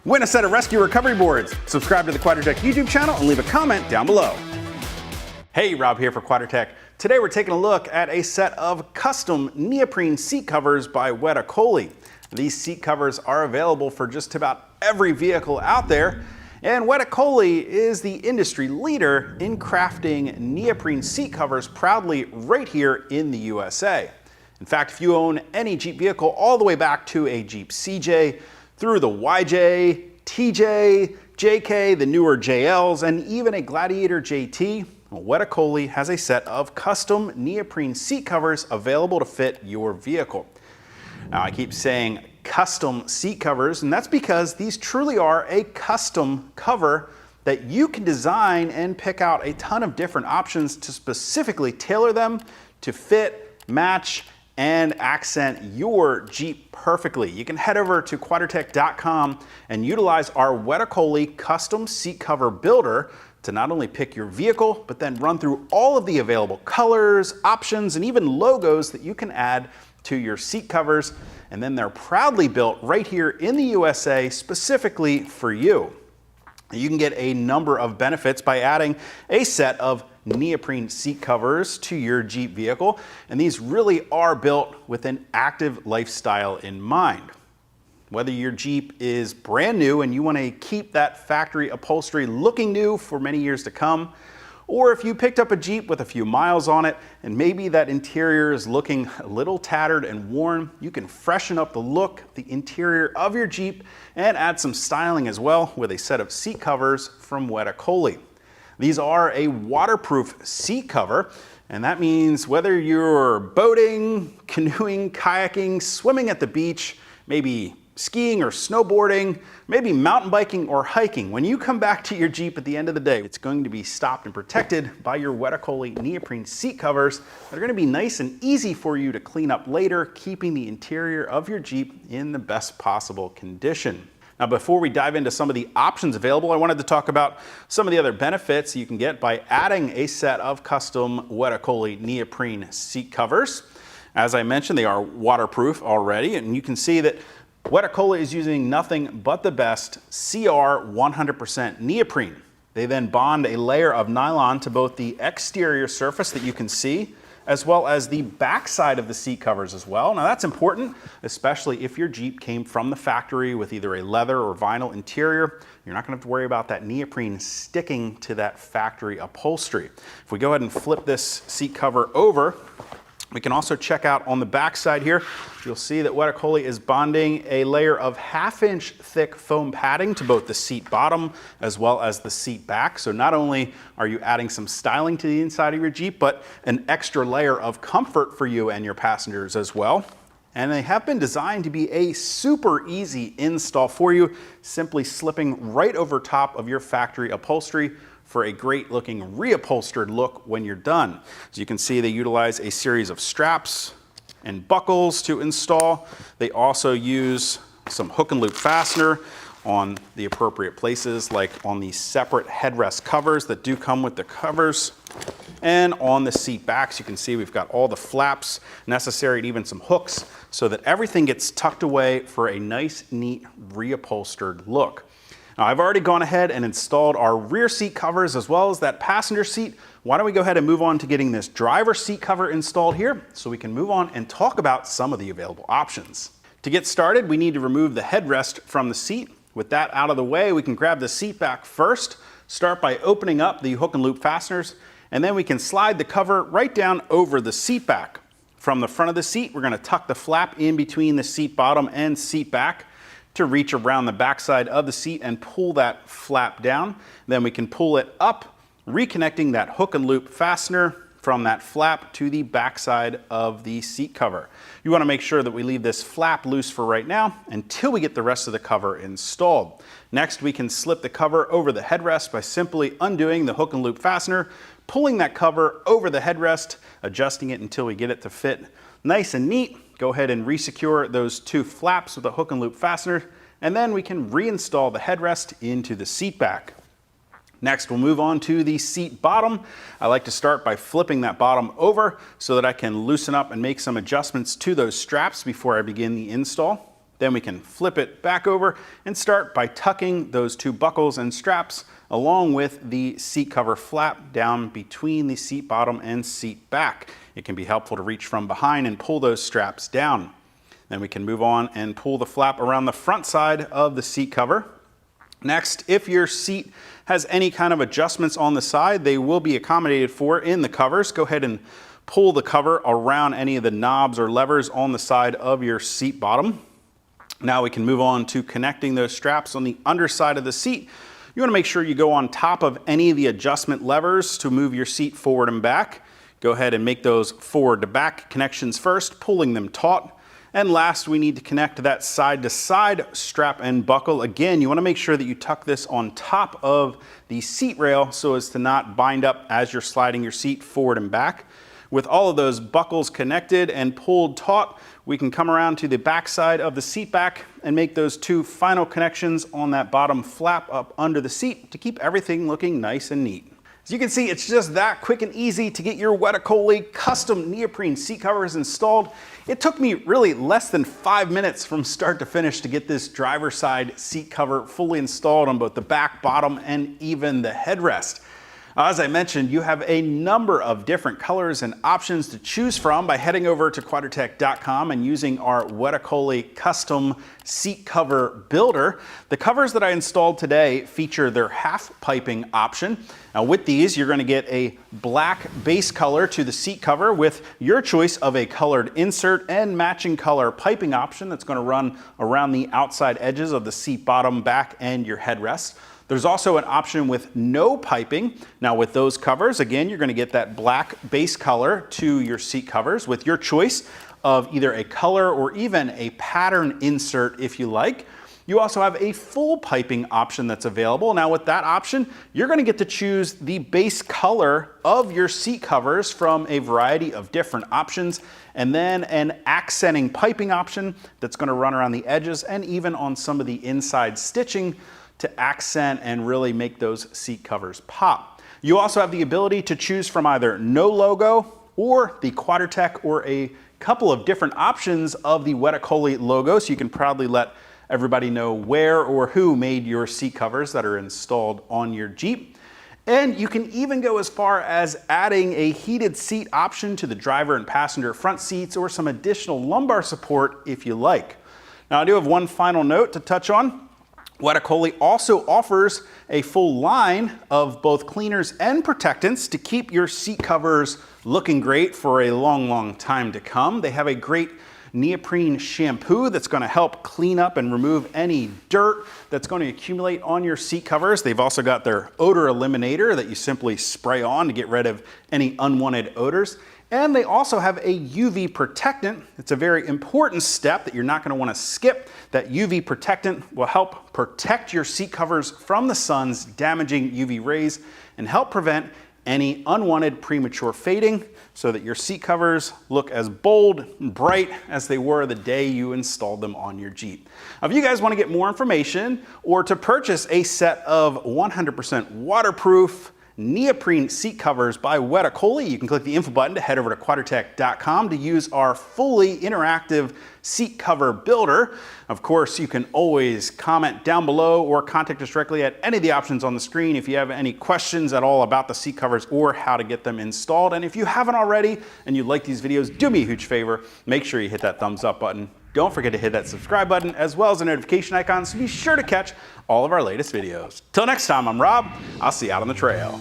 Win a set of rescue recovery boards. Subscribe to the QuadraTech YouTube channel and leave a comment down below. Hey, Rob here for QuadraTech. Today we're taking a look at a set of custom neoprene seat covers by Okole. These seat covers are available for just about every vehicle out there, and Okole is the industry leader in crafting neoprene seat covers proudly right here in the USA. In fact, if you own any Jeep vehicle all the way back to a Jeep CJ, through the YJ, TJ, JK, the newer JLs, and even a Gladiator JT, Okole has a set of custom neoprene seat covers available to fit your vehicle. Now, I keep saying custom seat covers, and that's because these truly are a custom cover that you can design and pick out a ton of different options to specifically tailor them to fit, match, and accent your Jeep perfectly. You can head over to quadratech.com and utilize our Okole custom seat cover builder to not only pick your vehicle, but then run through all of the available colors, options, and even logos that you can add to your seat covers. And then they're proudly built right here in the USA specifically for you. You can get a number of benefits by adding a set of neoprene seat covers to your Jeep vehicle, and these really are built with an active lifestyle in mind. Whether your Jeep is brand new and you want to keep that factory upholstery looking new for many years to come, or if you picked up a Jeep with a few miles on it and maybe that interior is looking a little tattered and worn, you can freshen up the look, the interior of your Jeep, and add some styling as well with a set of seat covers from Okole. These are a waterproof seat cover, and that means whether you're boating, canoeing, kayaking, swimming at the beach, maybe skiing or snowboarding, maybe mountain biking or hiking, when you come back to your Jeep at the end of the day, it's going to be stopped and protected by your Okole neoprene seat covers that are going to be nice and easy for you to clean up later, keeping the interior of your Jeep in the best possible condition. Now, before we dive into some of the options available, I wanted to talk about some of the other benefits you can get by adding a set of custom Okole neoprene seat covers. As I mentioned, they are waterproof already, and you can see that Okole is using nothing but the best CR 100% neoprene. They then bond a layer of nylon to both the exterior surface that you can see, as well as the back side of the seat covers as well. Now that's important, especially if your Jeep came from the factory with either a leather or vinyl interior. You're not gonna have to worry about that neoprene sticking to that factory upholstery. If we go ahead and flip this seat cover over, we can also check out on the back side here. You'll see that Okole is bonding a layer of 1/2-inch thick foam padding to both the seat bottom as well as the seat back. So not only are you adding some styling to the inside of your Jeep, but an extra layer of comfort for you and your passengers as well. And they have been designed to be a super easy install for you, simply slipping right over top of your factory upholstery for a great looking reupholstered look when you're done. As you can see, they utilize a series of straps and buckles to install. They also use some hook and loop fastener on the appropriate places, like on the separate headrest covers that do come with the covers. And on the seat backs, you can see we've got all the flaps necessary and even some hooks so that everything gets tucked away for a nice, neat, reupholstered look. Now, I've already gone ahead and installed our rear seat covers as well as that passenger seat. Why don't we go ahead and move on to getting this driver seat cover installed here so we can move on and talk about some of the available options. To get started, we need to remove the headrest from the seat. With that out of the way, we can grab the seat back first, start by opening up the hook and loop fasteners, and then we can slide the cover right down over the seat back. From the front of the seat, we're gonna tuck the flap in between the seat bottom and seat back to reach around the backside of the seat and pull that flap down. Then we can pull it up, reconnecting that hook and loop fastener from that flap to the backside of the seat cover. You want to make sure that we leave this flap loose for right now until we get the rest of the cover installed. Next, we can slip the cover over the headrest by simply undoing the hook and loop fastener, pulling that cover over the headrest, adjusting it until we get it to fit nice and neat. Go ahead and resecure those two flaps with a hook and loop fastener, and then we can reinstall the headrest into the seat back. Next, we'll move on to the seat bottom. I like to start by flipping that bottom over so that I can loosen up and make some adjustments to those straps before I begin the install. Then we can flip it back over and start by tucking those two buckles and straps along with the seat cover flap down between the seat bottom and seat back. It can be helpful to reach from behind and pull those straps down. Then we can move on and pull the flap around the front side of the seat cover. Next, if your seat has any kind of adjustments on the side, they will be accommodated for in the covers. Go ahead and pull the cover around any of the knobs or levers on the side of your seat bottom. Now we can move on to connecting those straps on the underside of the seat. You want to make sure you go on top of any of the adjustment levers to move your seat forward and back. Go ahead and make those forward to back connections first, pulling them taut. And last, we need to connect that side to side strap and buckle. Again, you want to make sure that you tuck this on top of the seat rail so as to not bind up as you're sliding your seat forward and back. With all of those buckles connected and pulled taut, we can come around to the back side of the seat back and make those two final connections on that bottom flap up under the seat to keep everything looking nice and neat. As you can see, it's just that quick and easy to get your Okole custom neoprene seat covers installed. It took me really less than 5 minutes from start to finish to get this driver's side seat cover fully installed on both the back, bottom, and even the headrest. As I mentioned, you have a number of different colors and options to choose from by heading over to quadratech.com and using our Okole custom seat cover builder. The covers that I installed today feature their half piping option. Now with these, you're going to get a black base color to the seat cover with your choice of a colored insert and matching color piping option that's going to run around the outside edges of the seat bottom, back, and your headrest. There's also an option with no piping. Now with those covers, again, you're going to get that black base color to your seat covers with your choice of either a color or even a pattern insert if you like. You also have a full piping option that's available. Now with that option, you're going to get to choose the base color of your seat covers from a variety of different options, and then an accenting piping option that's going to run around the edges and even on some of the inside stitching to accent and really make those seat covers pop. You also have the ability to choose from either no logo or the Quadratech or a couple of different options of the Okole logo, so you can proudly let everybody know where or who made your seat covers that are installed on your Jeep. And you can even go as far as adding a heated seat option to the driver and passenger front seats or some additional lumbar support if you like. Now I do have one final note to touch on. Okole also offers a full line of both cleaners and protectants to keep your seat covers looking great for a long time to come. They have a great neoprene shampoo that's going to help clean up and remove any dirt that's going to accumulate on your seat covers. They've also got their odor eliminator that you simply spray on to get rid of any unwanted odors. And they also have a UV protectant. It's a very important step that you're not going to want to skip. That UV protectant will help protect your seat covers from the sun's damaging UV rays and help prevent any unwanted premature fading so that your seat covers look as bold and bright as they were the day you installed them on your Jeep. Now, if you guys want to get more information or to purchase a set of 100% waterproof neoprene seat covers by Okole, you can click the info button to head over to quadratech.com to use our fully interactive seat cover builder. Of course, you can always comment down below or contact us directly at any of the options on the screen if you have any questions at all about the seat covers or how to get them installed. And if you haven't already and you like these videos, do me a huge favor, make sure you hit that thumbs up button. Don't forget to hit that subscribe button as well as the notification icon so be sure to catch all of our latest videos. Till next time, I'm Rob. I'll see you out on the trail.